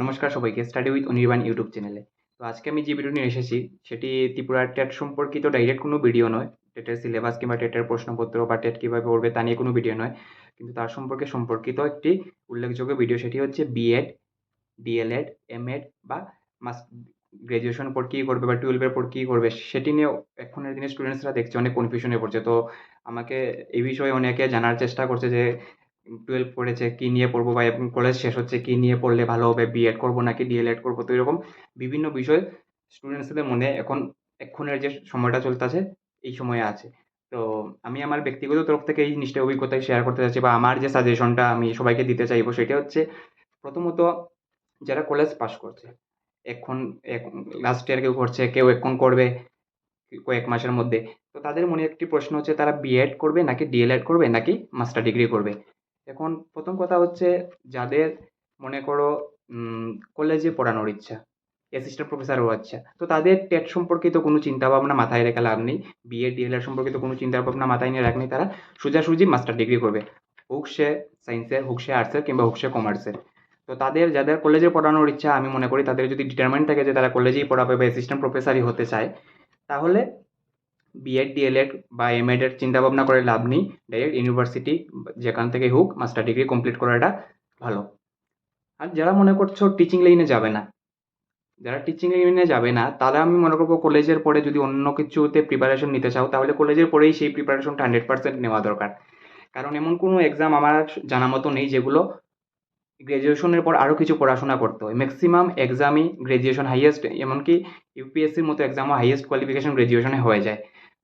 নমস্কার সবাইকে study with Anirban YouTube চ্যানেলে। তো আজকে আমি যে ভিডিও নিয়ে এসেছি সেটি ত্রিপুরার টেট সম্পর্কিত ডাইরেক্ট কোনো ভিডিও নয়। টেটের সিলেবাস কিংবা টেটের প্রশ্নপত্র বা টেট কীভাবে পড়বে তা নিয়ে কোনো ভিডিও নয়। কিন্তু তার সম্পর্কিত একটি উল্লেখযোগ্য ভিডিও, সেটি হচ্ছে বিএড, ডিএলএড, এমএড বা মাস গ্র্যাজুয়েশন পর কী করবে বা 12 এর পর কী করবে সেটি নিয়ে এখনের দিনের স্টুডেন্টসরা দেখছি অনেক কনফিউশনে পড়ছে। তো আমাকে এই বিষয়ে অনেকে জানার চেষ্টা করছে যে 12 পড়েছে কি নিয়ে পড়বো বা এবং কলেজ শেষ হচ্ছে কি নিয়ে পড়লে ভালো হবে, বিএড করবো নাকি ডিএলএড করবো। তো এরকম বিভিন্ন বিষয় স্টুডেন্টসদের মনে এক্ষণের যে সময়টা চলতেছে এই সময়ে আছে। তো আমি আমার ব্যক্তিগত তরফ থেকে এই জিনিসটা অভিজ্ঞতায় শেয়ার করতে চাচ্ছি বা আমার যে সাজেশনটা আমি সবাইকে দিতে চাইবো সেটা হচ্ছে, প্রথমত যারা কলেজ পাশ করছে এখন লাস্ট ইয়ার কেউ করছে, কেউ এখন করবে কয়েক মাসের মধ্যে। তো তাদের মনে একটি প্রশ্ন হচ্ছে তারা বিএড করবে নাকি ডিএলএড করবে নাকি মাস্টার ডিগ্রি করবে। এখন প্রথম কথা হচ্ছে, যাদের মনে করো কলেজে পড়ানোর ইচ্ছা, অ্যাসিস্ট্যান্ট প্রফেসর হওয়ার ইচ্ছা, তো তাদের টেট সম্পর্কিত কোনো চিন্তাভাবনা মাথায় রেখে লাভ নেই। বিএড ডিএলএড সম্পর্কিত কোনো চিন্তাভাবনা মাথায় নিয়ে রাখ নেই, তারা সোজাসুজি মাস্টার ডিগ্রি করবে, হোক সে সায়েন্সের, হোক সে আর্টসের কিংবা হোক সে কমার্সের। তো যাদের কলেজে পড়ানোর ইচ্ছা, আমি মনে করি তাদের যদি ডিটারমেন্ট থাকে যে তারা কলেজেই পড়াবে বা অ্যাসিস্ট্যান্ট প্রফেসরই হতে চায়, তাহলে বিএড ডিএলএড বা এমএড এর চিন্তা ভাবনা করে লাভ নেই। ডাইরেক্ট ইউনিভার্সিটি যেখান থেকে হোক মাস্টার ডিগ্রি কমপ্লিট করাটা ভালো। আর যারা মনে করছো টিচিং লাইনে যাবে না, তাহলে আমি মনে করবো কলেজের পরে যদি অন্য কিছুতে প্রিপারেশন নিতে চাও, তাহলে কলেজের পরেই সেই প্রিপারেশনটা 100% নেওয়া দরকার। কারণ এমন কোনো এক্সাম আমার জানা মতো নেই যেগুলো গ্র্যাজুয়েশনের পর আরও কিছু পড়াশোনা করতে হয়। ম্যাক্সিমাম এক্সামই গ্র্যাজুয়েশন হাইয়েস্ট, এমনকি ইউপিএসসির মতো এক্সামও হাইয়েস্ট কোয়ালিফিকেশন গ্র্যাজুয়েশনে হয়ে যায়।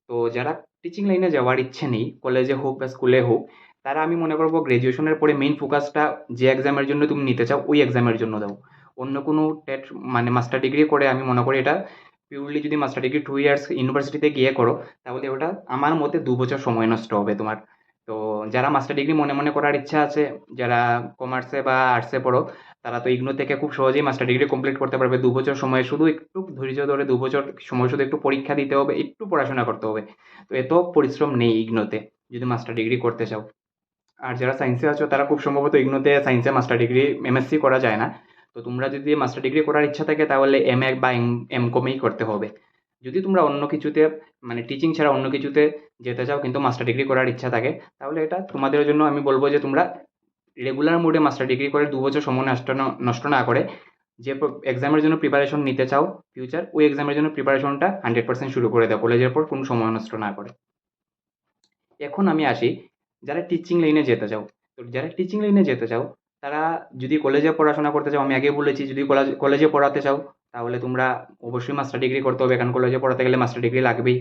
তো যারা টিচিং লাইনে যাওয়ার ইচ্ছে নেই, কলেজে হোক বা স্কুলে হোক, তারা আমি মনে করবো গ্র্যাজুয়েশনের পরে মেইন ফোকাসটা যে এক্সামের জন্য তুমি নিতে চাও ওই এক্সামের জন্য দাও। অন্য কোনো টেট মানে মাস্টার ডিগ্রি করে আমি মনে করি এটা পিওরলি, যদি মাস্টার ডিগ্রি 2 ইয়ার্স ইউনিভার্সিটিতে গিয়ে করো, তাহলে ওটা আমার মতে 2 বছর সময় নষ্ট হবে তোমার। তো যারা মাস্টার ডিগ্রি মনে মনে করার ইচ্ছা আছে, যারা কমার্সে বা আর্টসে পড়ো, তারা তো ইগনো থেকে খুব সহজেই মাস্টার ডিগ্রি কমপ্লিট করতে পারবে 2 বছর সময়ে। শুধু একটু ধৈর্য ধরে 2 বছর সময়, শুধু একটু পরীক্ষা দিতে হবে, একটু পড়াশোনা করতে হবে। তো এত পরিশ্রম নেই ইগনোতে যদি মাস্টার ডিগ্রি করতে চাও। আর যারা সায়েন্সে আছো তারা খুব সম্ভবত ইগনোতে সায়েন্সে মাস্টার ডিগ্রি এমএসসি করা যায় না। তো তোমরা যদি মাস্টার ডিগ্রি করার ইচ্ছা থাকে তাহলে এমএ বা এমকমেই করতে হবে। যদি তোমরা অন্য কিছুতে মানে টিচিং ছাড়া অন্য কিছুতে যেতে চাও কিন্তু মাস্টার ডিগ্রি করার ইচ্ছা থাকে, তাহলে এটা তোমাদের জন্য আমি বলবো যে তোমরা রেগুলার মোডে মাস্টার ডিগ্রি করে 2 বছর সময় নষ্ট না করে যে এক্সামের জন্য প্রিপারেশন নিতে চাও ফিউচার, ওই এক্সামের জন্য প্রিপারেশনটা 100% শুরু করে দাও কলেজের পর কোনো সময় নষ্ট না করে। এখন আমি আসি যারা টিচিং লাইনে যেতে চাও। তো যারা টিচিং লাইনে যেতে চাও, তারা যদি কলেজে পড়াশোনা করতে চাও, আমি আগে বলেছি যদি কলেজে পড়াতে চাও তাহলে তোমরা অবশ্যই মাস্টার ডিগ্রি করতে হবে, কারণ কলেজে পড়াতে গেলে মাস্টার ডিগ্রি লাগবেই।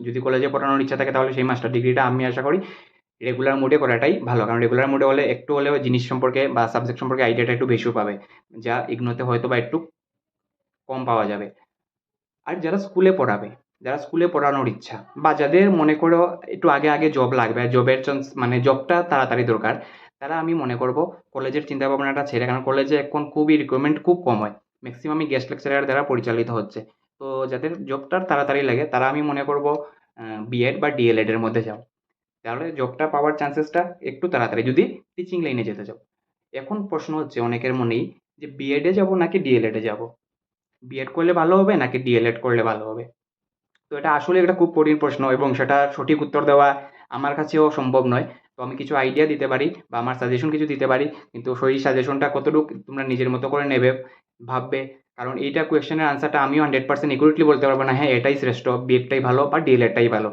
যদি কলেজে পড়ানোর ইচ্ছা থাকে তাহলে সেই মাস্টার ডিগ্রিটা আমি আশা করি রেগুলার মোডে করাটাই ভালো, কারণ রেগুলার মোডে হলে একটু হলেও জিনিস সম্পর্কে বা সাবজেক্ট সম্পর্কে আইডিয়াটা একটু বেশিও পাবে, যা ইগনোতে হয়তো বা একটু কম পাওয়া যাবে। আর যারা স্কুলে পড়ানোর ইচ্ছা বা যাদের মনে করো একটু আগে আগে জব লাগবে, জবের চান্স মানে জবটা তাড়াতাড়ি দরকার, তারা আমি মনে করব কলেজের চিন্তা ভাবনাটা ছেড়ে, কারণ কলেজে এখন খুবই রিকোয়ারমেন্ট খুব কম হয়, ম্যাক্সিমামই গেস্ট লেকচারার দ্বারা পরিচালিত হচ্ছে। তো যাদের জবটা তাড়াতাড়ি লাগে তারা আমি মনে করব বিএড বা ডিএলএড এর মধ্যে যাও, তাহলে জবটা পাওয়ার চান্সেসটা একটু তাড়াতাড়ি, যদি টিচিং লাইনে যেতে চাও। এখন প্রশ্ন হচ্ছে অনেকের মনেই যে বিএডে যাব নাকি ডিএলএডে যাব, বিএড করলে ভালো হবে নাকি ডিএলএড করলে ভালো হবে। তো এটা আসলে একটা খুব কঠিন প্রশ্ন এবং সেটা সঠিক উত্তর দেওয়া আমার কাছেও সম্ভব নয়। তো আমি কিছু আইডিয়া দিতে পারি বা আমার সাজেশন কিছু দিতে পারি, কিন্তু সেই সাজেশনটা কতটুকু তোমরা নিজের মতো করে নেবে, ভাববে। কারণ এইটা কোয়েশ্চেনের আনসারটা আমিও 100% একুরেটলি বলতে পারবো না, হ্যাঁ এটাই শ্রেষ্ঠ, বিএডটাই ভালো বা ডিএলএডটাই ভালো।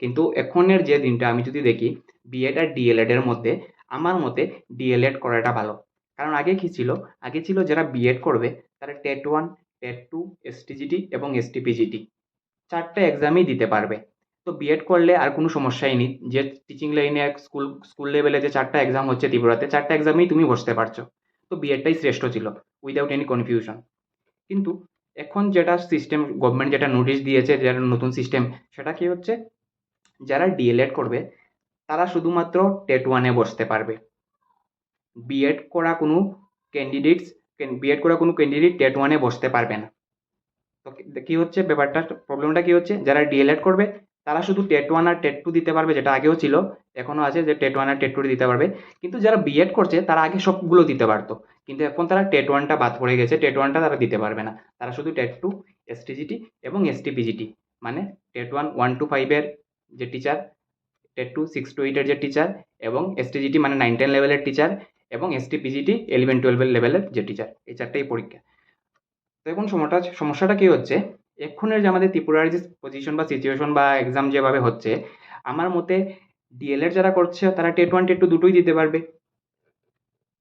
কিন্তু এখনের যে দিনটা আমি যদি দেখি বিএড আর ডিএলএড এর মধ্যে, আমার মতে ডিএলএড করাটা ভালো। কারণ আগে কি ছিল, আগে ছিল যারা বিএড করবে তারা টেট 1, টেট 2, এসটিজিটি এবং এসটিপিজিটি 4টে এক্সামই দিতে পারবে। তো বিএড করলে আর কোনো সমস্যাই নেই, যে টিচিং লাইনে স্কুল লেভেলে যে 4টা এক্সাম হচ্ছে ত্রিপুরাতে, 4টা এক্সামেই তুমি বসতে পারছো। তো বিএডটাই শ্রেষ্ঠ ছিল উইদাউট এনি কনফিউশন। কিন্তু এখন যেটা সিস্টেম, গভর্নমেন্ট যেটা নোটিশ দিয়েছে, যেটা নতুন সিস্টেম, সেটা কি হচ্ছে, যারা ডিএলএড করবে তারা শুধুমাত্র টেট 1-এ বসতে পারবে। বিএড করা কোনো ক্যান্ডিডেটস বিএড করা কোনো ক্যান্ডিডেট টেট 1-এ বসতে পারবে না। তো কি হচ্ছে ব্যাপারটা, প্রবলেমটা কি হচ্ছে, যারা ডিএলএড করবে তারা শুধু টেট 1 আর টেট 2 দিতে পারবে, যেটা আগেও ছিল, এখনো আছে যে টেট 1 আর টেট 2 দিতে পারবে। কিন্তু যারা বিএড করছে তারা আগে সবগুলো দিতে পারতো, কিন্তু এখন তারা টেট 1টা বাদ পড়ে গেছে, টেট 1টা তারা দিতে পারবে না। তারা শুধু টেট 2, এসটিজিটি এবং এসটিপিজিটি, মানে টেট 1 1 to 5 এর যে টিচার, টেট 2 6 to 8 এর যে টিচার, এবং এসটিজিটি মানে 9-10 লেভেলের টিচার, এবং এসটিপিজিটি 11-12 লেভেলের যে টিচার, এই 4টাই পরীক্ষা। তো এখন সমস্যাটা কি হচ্ছে, এক্ষুনের যে আমাদের ত্রিপুরার যে পজিশন বা সিচুয়েশন বা এক্সাম যেভাবে হচ্ছে, আমার মতে ডিএলএড যারা করছে তারা টেট 1 টেট 2 দুটোই দিতে পারবে,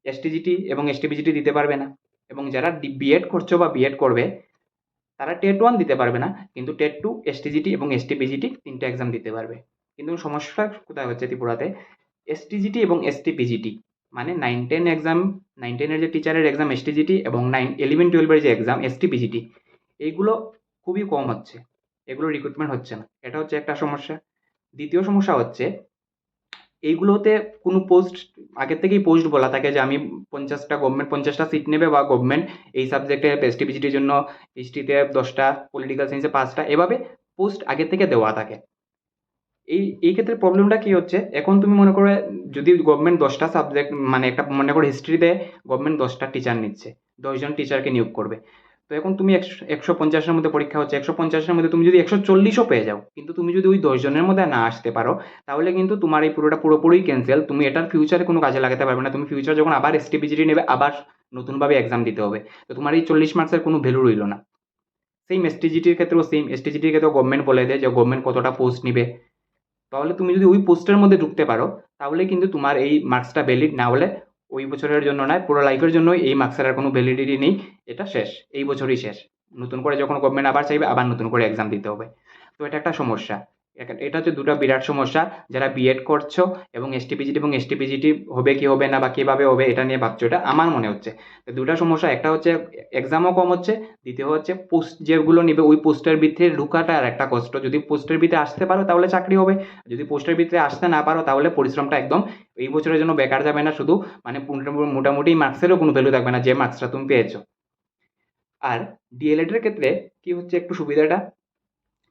এসটিজিটি এবং এসটিপিজিটি দিতে পারবে না। এবং যারা বিএড করছো বা বিএড করবে তারা টেট 1 দিতে পারবে না, কিন্তু টেট 2, এসটিজিটি এবং এসটিপিজিটি 3টে এক্সাম দিতে পারবে। কিন্তু সমস্যাটা কোথায় হচ্ছে ত্রিপুরাতে, এসটিজিটি এবং এসটিপিজিটি মানে 9-10 এক্সাম, 9-10 এর যে টিচারের এক্সাম এসটিজিটি এবং 11-12 এর যে এক্সাম এসটিপিজিটি, এইগুলো খুবই কম হচ্ছে, এগুলো রিক্রুটমেন্ট হচ্ছে না, এটা হচ্ছে একটা সমস্যা। দ্বিতীয় সমস্যা হচ্ছে এইগুলোতে কোনো পোস্ট আগের থেকেই পোস্ট বলা থাকে যে আমি 50টা গভর্নমেন্ট 50টা সিট নেবে, বা গভর্নমেন্ট এই সাবজেক্টে এসটিপিজিটির জন্য হিস্ট্রিতে 10টা, পলিটিক্যাল সায়েন্সে 5টা, এভাবে পোস্ট আগে থেকে দেওয়া থাকে। এই ক্ষেত্রে প্রবলেমটা কি হচ্ছে, এখন তুমি মনে করো যদি গভর্নমেন্ট 10টা সাবজেক্ট, মানে একটা মনে করো হিস্ট্রিতে গভর্নমেন্ট 10টা টিচার নিচ্ছে, 10জন টিচারকে নিয়োগ করবে, তো এখন তুমি 150-এর মধ্যে পরীক্ষা হচ্ছে, 150-এর মধ্যে তুমি যদি 140ও পেয়ে যাও, কিন্তু তুমি যদি ওই 10জনের মধ্যে না আসতে পারো, তাহলে কিন্তু তোমার এই পুরোপুরি ক্যান্সেল, তুমি এটার ফিউচারে কোনো কাজে লাগাতে পারবে না। তুমি ফিউচার যখন আবার এসটিপিজিটি নেবে, আবার নতুনভাবে এক্সাম দিতে হবে, তো তোমার এই 40 মার্কসের কোনো ভ্যালু রইল না। সেম এসটিজিটির ক্ষেত্রেও এসটিজিটির ক্ষেত্রেও গভর্নমেন্ট বলে দেয় যে গভর্নমেন্ট কতটা পোস্ট নিবে, তাহলে তুমি যদি ওই পোস্টের মধ্যে ঢুকতে পারো, তাহলে কিন্তু তোমার এই মার্কসটা ভ্যালিড, না হলে ওই বছরের জন্য নয়, পুরো লাইফের জন্য এই মার্কসের আর কোনো ভ্যালিডিটি নেই, এটা শেষ, এই বছরই শেষ। নতুন করে যখন গভর্নমেন্ট আবার চাইবে, আবার নতুন করে এক্সাম দিতে হবে। তো এটা একটা সমস্যা, এটা হচ্ছে দুটো বিরাট সমস্যা। যারা বিএড করছো এবং এসটিপিজিটি হবে কি হবে না বা কিভাবে হবে এটা নিয়ে ভাবছো, এটা আমার মনে হচ্ছে দুটা সমস্যা। একটা হচ্ছে এক্সামও কম হচ্ছে, দ্বিতীয় হচ্ছে পোস্ট যেগুলো নিবে ওই পোস্টের ভিতরে ঢুকাটা আর একটা কষ্ট। যদি পোস্টের ভিতরে আসতে পারো তাহলে চাকরি হবে, যদি পোস্টের ভিতরে আসতে না পারো তাহলে পরিশ্রমটা একদম এই বছরের জন্য বেকার যাবে না, শুধু মানে মোটামুটি মার্কসেরও কোনো ভ্যালু থাকবে না যে মার্কসটা তুমি পেয়েছো। আর ডিএলএড এর ক্ষেত্রে কি হচ্ছে একটু সুবিধাটা,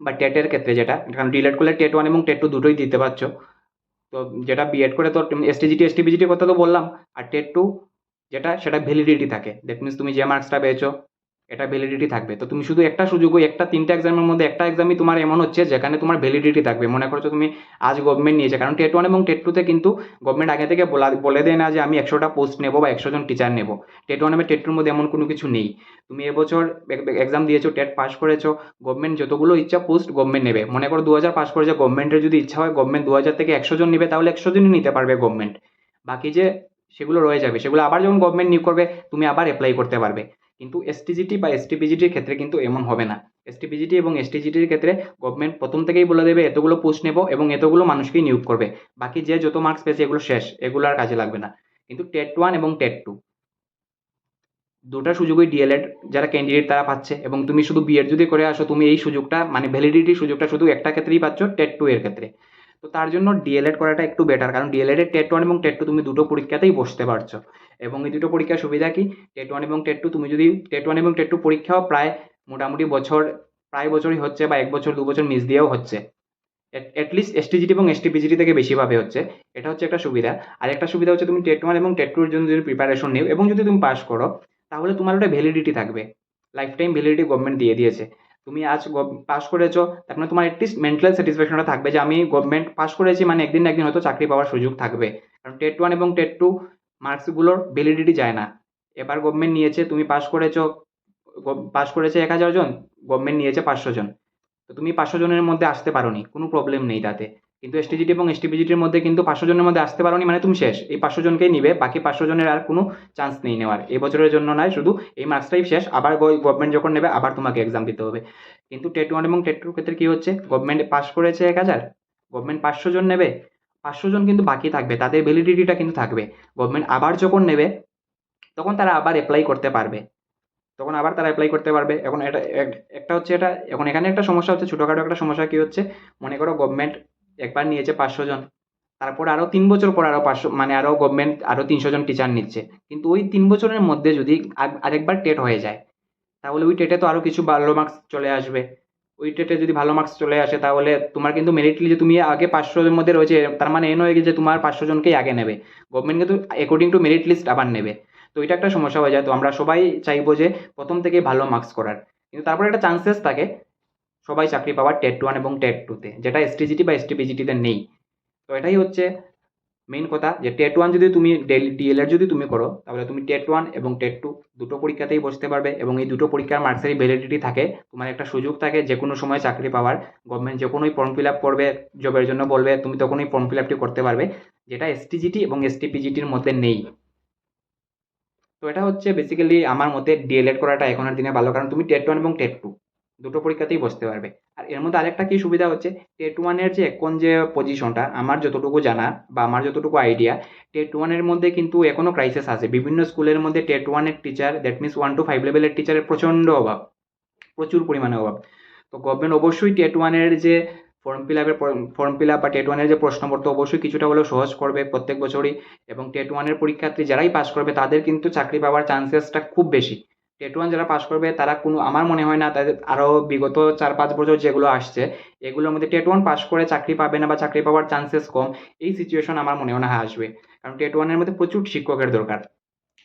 বা টেটের ক্ষেত্রে যেটা, কারণ ডিএলএড করলে টেট 1 এবং টেট 2 দুটোই দিতে পারছো, তো যেটা বিএড করে তো এসটিজিটি এসটিপিজিটির কথা তো বললাম, আর টেট 2 যেটা সেটা ভ্যালিডিটি থাকে, দ্যাট মিনস তুমি যে মার্কসটা পেয়েছো এটা ভ্যালিডিটি থাকবে। তো তুমি শুধু একটা সুযোগ, ওই একটা 3টে এক্সামের মধ্যে একটা এক্সামই তোমার এমন হচ্ছে যেখানে তোমার ভ্যালিডিটি থাকবে। মনে করছো তুমি আজ গভর্নমেন্ট নিয়েছে, কারণ টেট 1 এবং টেট 2তে কিন্তু গভর্নমেন্ট আগে থেকে বলে দেয় না যে আমি 100টা পোস্ট নেবো বা 100জন টিচার নেবো। টেট 1 এবং টেট 2 এর মধ্যে এমন কোনো কিছু নেই। তুমি এবছর এক্সাম দিয়েছো, টেট পাস করেছো, গভর্নমেন্ট যতগুলো ইচ্ছা পোস্ট গভর্নমেন্ট নেবে। মনে করো 2000 পাস করেছে, গভর্নমেন্টের যদি ইচ্ছা হয় গভর্নমেন্ট 2000 থেকে 100জন নেবে, তাহলে 100জনই নিতে পারবে গভর্নমেন্ট। বাকি যে সেগুলো রয়ে যাবে, সেগুলো আবার যখন গভর্নমেন্ট নিয়োগ করবে তুমি আবার অ্যাপ্লাই করতে পারবে। কিন্তু এসটিজিটি বা এসটিপিজিটির ক্ষেত্রে কিন্তু এমন হবে না। এসটিপিজিটি এবং এসটিজিটির ক্ষেত্রে গভর্নমেন্ট প্রথম থেকেই বলে দেবে এতগুলো পোস্ট নেব এবং এতগুলো মানুষকেই নিয়োগ করবে, বাকি যে যত মার্কস পেয়েছে এগুলো শেষ, এগুলো আর কাজে লাগবে না। কিন্তু টেট 1 এবং টেট 2 দুটা সুযোগই ডিএলএড যারা ক্যান্ডিডেট তারা পাচ্ছে, এবং তুমি শুধু বিএড যদি করে আসো তুমি এই সুযোগটা মানে ভ্যালিডিটি সুযোগটা শুধু একটা ক্ষেত্রেই পাচ্ছ, টেট 2 এর ক্ষেত্রে। তো তার জন্য ডিএলএড করাটা একটু বেটার, কারণ ডিএলএড এর টেট 1 এবং টেট 2 তুমি দুটো পরীক্ষাতেই বসতে পারছো। এবং এই দুটো পরীক্ষার সুবিধা কি, টেট 1 এবং টেট 2 তুমি যদি টেট 1 এবং টেট 2 পরীক্ষাও মোটামুটি প্রায় বছরই হচ্ছে, বা 1 বছর 2 বছর মিস দিয়েও হচ্ছে, অ্যাটলিস্ট এসটিজিটি এবং এসটিপিজিটি থেকে বেশিভাবে হচ্ছে। এটা হচ্ছে একটা সুবিধা। আর একটা সুবিধা হচ্ছে তুমি টেট 1 এবং টেট 2 এর জন্য যদি প্রিপারেশন নিও এবং যদি তুমি পাস করো, তাহলে তোমার ওটা ভ্যালিডিটি থাকবে, লাইফ টাইম ভ্যালিডিটি গভর্নমেন্ট দিয়ে দিয়েছে। তুমি আজ পাস করেছো, তার মানে তোমার অ্যাটলিস্ট মেন্টাল স্যাটিসফ্যাকশনটা থাকবে যে আমি গভর্নমেন্ট পাস করেছি, মানে একদিন না একদিন হয়তো চাকরি পাওয়ার সুযোগ থাকবে। কারণ টেট 1 এবং টেট 2 মার্কসগুলোর ভ্যালিডিটি যায় না। এবার গভর্নমেন্ট নিয়েছে, তুমি পাস করেছে 1000 জন, গভর্নমেন্ট নিয়েছে 500 জন, তো তুমি 500 জনের মধ্যে আসতে পারোনি, কোনো প্রবলেম নেই তাতে। কিন্তু এসটিজিটি এবং এসটিপিজিটির মধ্যে কিন্তু 500 জনের মধ্যে আসতে পারোনি মানে তুমি শেষ, এই 500 জনকেই নিবে, বাকি 500 জনের আর কোনো চান্স নেই নেওয়ার, এই বছরের জন্য নয়, শুধু এই মার্কসটাই শেষ, আবার গভর্নমেন্ট যখন নেবে আবার তোমাকে এক্সাম দিতে হবে। কিন্তু টেট 1 এবং টেট 2 ক্ষেত্রে কি হচ্ছে, গভর্নমেন্ট পাস করেছে 1000, গভর্নমেন্ট 500 জন নেবে, 500 জন কিন্তু বাকি থাকবে, তাদের ভ্যালিডিটিটা কিন্তু থাকবে। গভর্নমেন্ট আবার যখন নেবে তখন তারা আবার অ্যাপ্লাই করতে পারবে, তখন আবার তারা অ্যাপ্লাই করতে পারবে। এখন এটা একটা হচ্ছে এটা, এখন এখানে একটা সমস্যা হচ্ছে, ছোটোখাটো একটা সমস্যা কি হচ্ছে, মনে করো গভর্নমেন্ট একবার নিয়েছে 500 জন, তারপর আরও 3 বছর পর আরও 500, মানে আরও গভর্নমেন্ট আরও 300 জন টিচার নিচ্ছে, কিন্তু ওই 3 বছরের মধ্যে যদি আরেকবার টেট হয়ে যায়, তাহলে ওই টেটে তো আরও কিছু ভালো মার্কস চলে আসবে। ওই টেটে যদি ভালো মার্কস চলে আসে, তাহলে তোমার কিন্তু মেরিটলি যে তুমি আগে 500 এর মধ্যে রয়েছে, তার মানে এ নয় যে তোমার 500 জনকেই আগে নেবে, গভর্নমেন্ট কিন্তু অ্যাকর্ডিং টু মেরিট লিস্ট আবার নেবে। তো এটা একটা সমস্যা হয়ে যায়। তো আমরা সবাই চাইবো যে প্রথম থেকে ভালো মার্কস করার, কিন্তু তারপরে একটা চান্সেস থাকে সবাই চাকরি পাওয়ার টেট ওয়ান এবং টেট টুতে, যেটা এসটিজিটি বা এসটিপিজিটিতে নেই। তো এটাই হচ্ছে মেইন কথা, যে টেট ওয়ান যদি তুমি ডিএলএড যদি তুমি করো, তাহলে তুমি টেট ওয়ান এবং টেট টু দুটো পরীক্ষাতেই বসতে পারবে, এবং এই দুটো পরীক্ষার মার্কসেরই ভ্যালিডিটি থাকে। তোমার একটা সুযোগ থাকে যে কোনো সময় চাকরি পাওয়ার, গভর্নমেন্ট যখনই ফর্ম ফিল আপ করবে, জবের জন্য বলবে, তুমি তখনই ফর্ম ফিল আপটি করতে পারবে, যেটা এসটিজিটি এবং এসটিপিজিটির মধ্যে নেই। তো এটা হচ্ছে বেসিক্যালি আমার মতে ডিএলএড করাটা এখনের দিনে ভালো, কারণ তুমি টেট ওয়ান এবং টেট টু দুটো পরীক্ষাতেই বসতে পারবে। আর এর মধ্যে আরেকটা কি সুবিধা হচ্ছে, টেট ওয়ানের যে এখন যে পজিশনটা আমার যতটুকু জানা বা আমার যতটুকু আইডিয়া, টেট ওয়ানের মধ্যে কিন্তু এখনো ক্রাইসিস আছে। বিভিন্ন স্কুলের মধ্যে টেট ওয়ানের টিচার, দ্যাট মিনস 1 to 5 লেভেলের টিচারের প্রচণ্ড অভাব, প্রচুর পরিমাণে অভাব। তো গভর্নমেন্ট অবশ্যই টেট ওয়ানের যে ফর্ম ফিল আপ বা টেট ওয়ানের যে প্রশ্নপত্র অবশ্যই কিছুটা হলেও সহজ করবে প্রত্যেক বছরই, এবং টেট ওয়ানের পরীক্ষার্থী যারাই পাস করবে তাদের কিন্তু চাকরি পাওয়ার চান্সেসটা খুব বেশি। টেট ওয়ান যারা পাস করবে তারা কোনো, আমার মনে হয় না তাদের আরও বিগত 4-5 বছর যেগুলো আসছে এগুলোর মধ্যে টেট ওয়ান পাস করে চাকরি পাবে না বা চাকরি পাওয়ার চান্সেস কম, এই সিচুয়েশন আমার মনে হয় না আসবে। কারণ টেট ওয়ানের মধ্যে প্রচুর শিক্ষকের দরকার,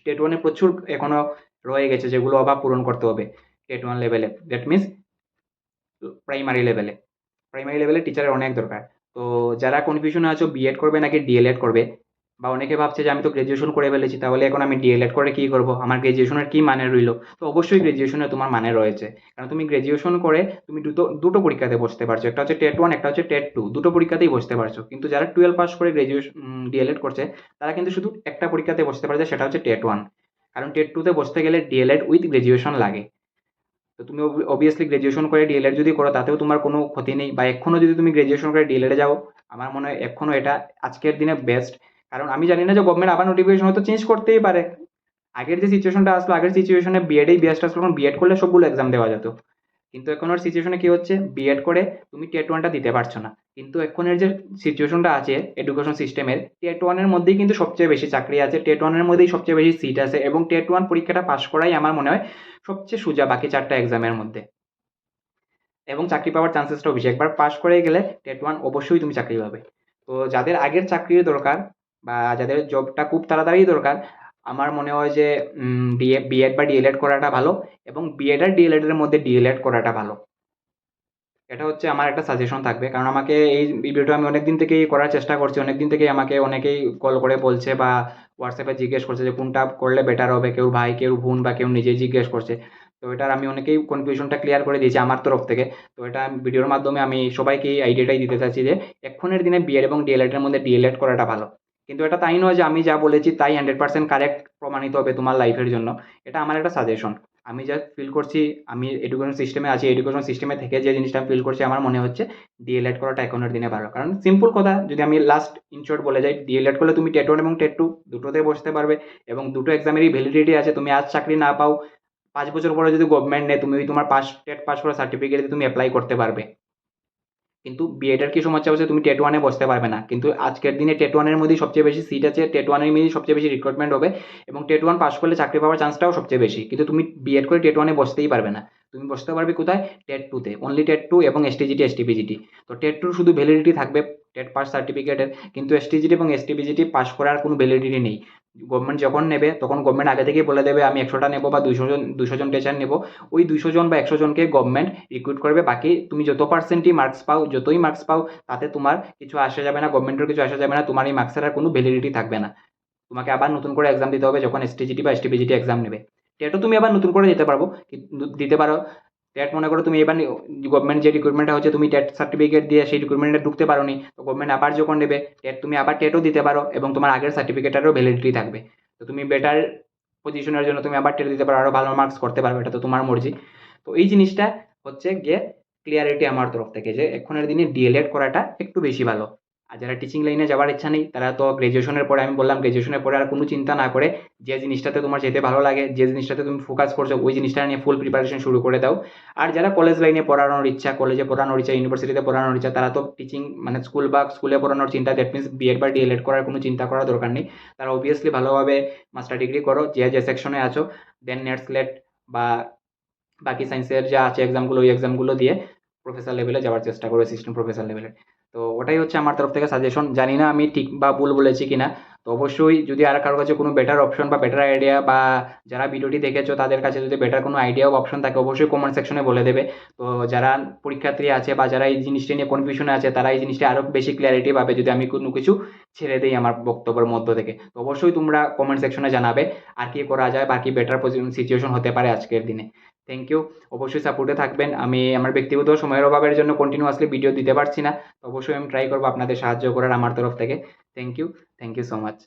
টেট ওয়ানে প্রচুর এখনো রয়ে গেছে যেগুলো অভাব পূরণ করতে হবে টেট ওয়ান লেভেলে, দ্যাট মিনস প্রাইমারি লেভেলে। প্রাইমারি লেভেলে টিচারের অনেক দরকার। তো যারা কনফিউশনে আছো বিএড করবে নাকি ডিএলএড করবে, বা অনেকে ভাবছে যে আমি তো গ্র্যাজুয়েশন করে ফেলেছি, তাহলে এখন আমি ডিএলএড করে কি করব, আমার গ্র্যাজুয়েশনের কি মানে রইলো? তো অবশ্যই গ্র্যাজুয়েশনে তোমার মানে রয়েছে, কারণ তুমি গ্র্যাজুয়েশন করে তুমি দুটো দুটো পরীক্ষাতে বসতে পারছো, একটা হচ্ছে টেট ওয়ান, একটা হচ্ছে টেট টু, দুটো পরীক্ষাতেই বসতে পারছো। কিন্তু যারা 12 পাস করে গ্র্যাজুয়েশন ডিএলএড করছে তারা কিন্তু শুধু একটা পরীক্ষাতে বসতে পারছে, সেটা হচ্ছে টেট ওয়ান। কারণ টেট টুতে বসতে গেলে ডিএলএড উইথ গ্র্যাজুয়েশন লাগে। তো তুমি অবভিয়াসলি গ্র্যাজুয়েশন করে ডিএলএড যদি করো তাতেও তোমার কোনো ক্ষতি নেই, বা এখনও যদি তুমি গ্র্যাজুয়েশন করে ডিএলএডে যাও, আমার মনে হয় এখনও এটা আজকের দিনে বেস্ট। কারণ আমি জানি না যে গভর্নমেন্ট আবার নোটিফিকেশন হয়তো চেঞ্জ করতেই পারে। আগের যে সিচুয়েশনটা আসলো, আগের সিচুয়েশনে বিএডেই বেস্ট আসলো, কারণ বিএড করলে সবগুলো এক্সাম দেওয়া যেত। কিন্তু এখনের সিচুয়েশনে কি হচ্ছে, বিএড করে তুমি টেট ওয়ানটা দিতে পারছো না। কিন্তু এখনের যে সিচুয়েশনটা আছে এডুকেশন সিস্টেমের, টেট ওয়ানের মধ্যেই কিন্তু সবচেয়ে বেশি চাকরি আছে, টেট ওয়ানের মধ্যেই সবচেয়ে বেশি সিট আছে, এবং টেট ওয়ান পরীক্ষাটা পাস করাই আমার মনে হয় সবচেয়ে সোজা বাকি 4টা এক্সামের মধ্যে, এবং চাকরি পাওয়ার চান্সেসটাও বেশি। একবার পাস করে গেলে টেট ওয়ান অবশ্যই তুমি চাকরি পাবে। তো যাদের আগের চাকরির দরকার বা যাদের জবটা খুব তাড়াতাড়ি দরকার, আমার মনে হয় যে বিএড বা ডিএলএড করাটা ভালো, এবং বিএড আর ডিএলএড এর মধ্যে ডিএলএড করাটা ভালো। এটা হচ্ছে আমার একটা সাজেশন থাকবে, কারণ আমাকে এই ভিডিওটা আমি অনেকদিন থেকেই করার চেষ্টা করছি, অনেকদিন থেকেই আমাকে অনেকেই কল করে বলছে বা হোয়াটসঅ্যাপে জিজ্ঞেস করছে যে কোনটা করলে বেটার হবে, কেউ ভাই, কেউ বোন, বা কেউ নিজেই জিজ্ঞেস করছে। তো এটার আমি অনেকেই কনফিউশনটা ক্লিয়ার করে দিয়েছি আমার তরফ থেকে। তো এটা ভিডিওর মাধ্যমে আমি সবাইকে এই আইডিয়াটাই দিতে চাচ্ছি যে এখনের দিনে বিএড এবং ডিএলএড এর মধ্যে ডিএলএড করাটা ভালো। কিন্তু এটা তাই নয় যে আমি যা বলেছি তাই 100% কারেক্ট প্রমাণিত হবে তোমার লাইফের জন্য। এটা আমার একটা সাজেশন। আমি যা ফিল করছি, আমি এডুকেশন সিস্টেমে আছি, এডুকেশন সিস্টেমে থেকে যে জিনিসটা আমি ফিল করছি, আমার মনে হচ্ছে ডিএলএড করাটা এখনের দিনে ভালো। কারণ সিম্পল কথা যদি আমি লাস্ট ইনশর্ট বলে যাই, ডিএলএড করলে তুমি টেট ওয়ান এবং টেট টু দুটোতে বসতে পারবে, এবং দুটো এক্সামেরই ভ্যালিডিটি আছে। তুমি আজ চাকরি না পাও, 5 বছর পরে যদি গভর্নমেন্ট নেয়, তুমি ওই তোমার টেট পাস করা সার্টিফিকেট দিয়ে তুমি অ্যাপ্লাই করতে পারবে। কিন্তু বিএডের কি সমস্যা হচ্ছে, তুমি টেট ওয়ানে বসতে পারবে না। কিন্তু আজকের দিনে টেট ওয়ানের মধ্যেই সবচেয়ে বেশি সিট আছে, টেট ওয়ানের মধ্যেই সবচেয়ে বেশি রিক্রুটমেন্ট হবে, এবং টেট ওয়ান পাস করলে চাকরি পাওয়ার চান্সটাও সবচেয়ে বেশি। কিন্তু তুমি বিএড করে টেট ওয়ানে বসতেই পারবে না, তুমি বসতে পারবে কোথায়, টেট টুতে, অনলি টেট টু এবং এসটিজিটি এসটিপিজিটি। তো টেট টুর শুধু ভ্যালিডিটি থাকবে টেট পাস সার্টিফিকেটের, কিন্তু এসটিজিটি এবং এসটিপিজিটি পাস করার কোনো ভ্যালিডিটি নেই। গভর্নমেন্ট যখন নেবে তখন গভর্নমেন্ট আগে থেকেই বলে দেবে আমি 100টা নেবো বা 200 জন টিচার নেবো, ওই 200 জন বা 100 জনকে গভর্নমেন্ট রিক্রুট করবে। বাকি তুমি যত পার্সেন্টই মার্কস পাও, যতই মার্কস পাও, তাতে তোমার কিছু আসা যাবে না, গভর্নমেন্টের কিছু আসা যাবে না, তোমার এই মার্কসের আর কোনো ভ্যালিডিটি থাকবে না। তোমাকে আবার নতুন করে এক্সাম দিতে হবে যখন এসটিজিটি বা এসটিপিজিটি এক্সাম নেবে। টেটও তুমি আবার নতুন করে দিতে পারবো, দিতে পারো। টেট মনে করো তুমি এবার গভর্নমেন্ট যে রিক্রুটমেন্টটা হচ্ছে, তুমি টেট সার্টিফিকেট দিয়ে সেই রিক্রুটমেন্টে ঢুকতে পারো নি, তো গভর্নমেন্ট আবার যখন নেবে টেট, তুমি আবার টেটও দিতে পারো, এবং তোমার আগের সার্টিফিকেটেরও ভ্যালিডিটি থাকবে। তো তুমি বেটার পজিশনের জন্য তুমি আবার টেট দিতে পারো, আরও ভালো মার্কস করতে পারবে, এটা তো তোমার মর্জি। তো এই জিনিসটা হচ্ছে গিয়ে ক্লিয়ারিটি আমার তরফ থেকে, যে এখনের দিনে ডিএলএড করাটা একটু বেশি ভালো। আর যারা টিচিং লাইনে যাওয়ার ইচ্ছা নেই, তারা তো গ্র্যাজুয়েশনের পরে, আমি বললাম গ্র্যাজুয়েশনের পরে আর কোনো চিন্তা না করে, যে জিনিসটাতে তোমার যেতে ভালো লাগে, যে জিনিসটাতে তুমি ফোকাস করছো, ওই জিনিসটা নিয়ে ফুল প্রিপারেশন শুরু করে দাও। আর যারা কলেজ লাইনে পড়ানোর ইচ্ছা, কলেজে পড়ানোর ইচ্ছা, ইউনিভার্সিটিতে পড়ানোর ইচ্ছা, তারা তো টিচিং মানে স্কুল বা স্কুলে পড়ানোর চিন্তা, দ্যাট মিনস বিএড বা ডিএলএড করার কোনো চিন্তা করার দরকার নেই। তারা অবভিয়াসলি ভালোভাবে মাস্টার ডিগ্রি করো, যে যে সেকশনে আছো, দেন নেট স্লেট বা বাকি সায়েন্সের যা আছে এক্সামগুলো, ওই এক্সামগুলো দিয়ে প্রফেসর লেভেলে যাওয়ার চেষ্টা করো, অ্যাসিস্ট্যান্ট প্রফেসর লেভেলে। তো ওটাই হচ্ছে আমার তরফ থেকে সাজেশন। জানি না আমি ঠিক বা ভুল বলেছি কিনা, তো অবশ্যই যদি আর কারো কাছে কোনো বেটার অপশন বা বেটার আইডিয়া বা যারা ভিডিওটি দেখেছো তাদের কাছে যদি বেটার কোনো আইডিয়া বা অপশন থাকে অবশ্যই কমেন্ট সেকশনে বলে দেবে। তো যারা পরীক্ষার্থী আছে বা যারা এই জিনিসটা নিয়ে কনফিউশনে আছে তারা এই জিনিসটা আরও বেশি ক্লিয়ারিটি পাবে যদি আমি কোনো কিছু ছেড়ে দিই আমার বক্তব্যের মধ্য থেকে। তো অবশ্যই তোমরা কমেন্ট সেকশনে জানাবে আর কি করা যায় বা কি বেটার সিচুয়েশন হতে পারে আজকের দিনে। Thank you. অবশ্যই সাপোর্টে থাকবেন। আমি আমার ব্যক্তিগত সময়ের অভাবের জন্য কন্টিনিউয়াসলি ভিডিও দিতে পারছি না। তো অবশ্যই আমি ট্রাই করবো আপনাদের সাহায্য করার আমার তরফ থেকে। Thank you so much.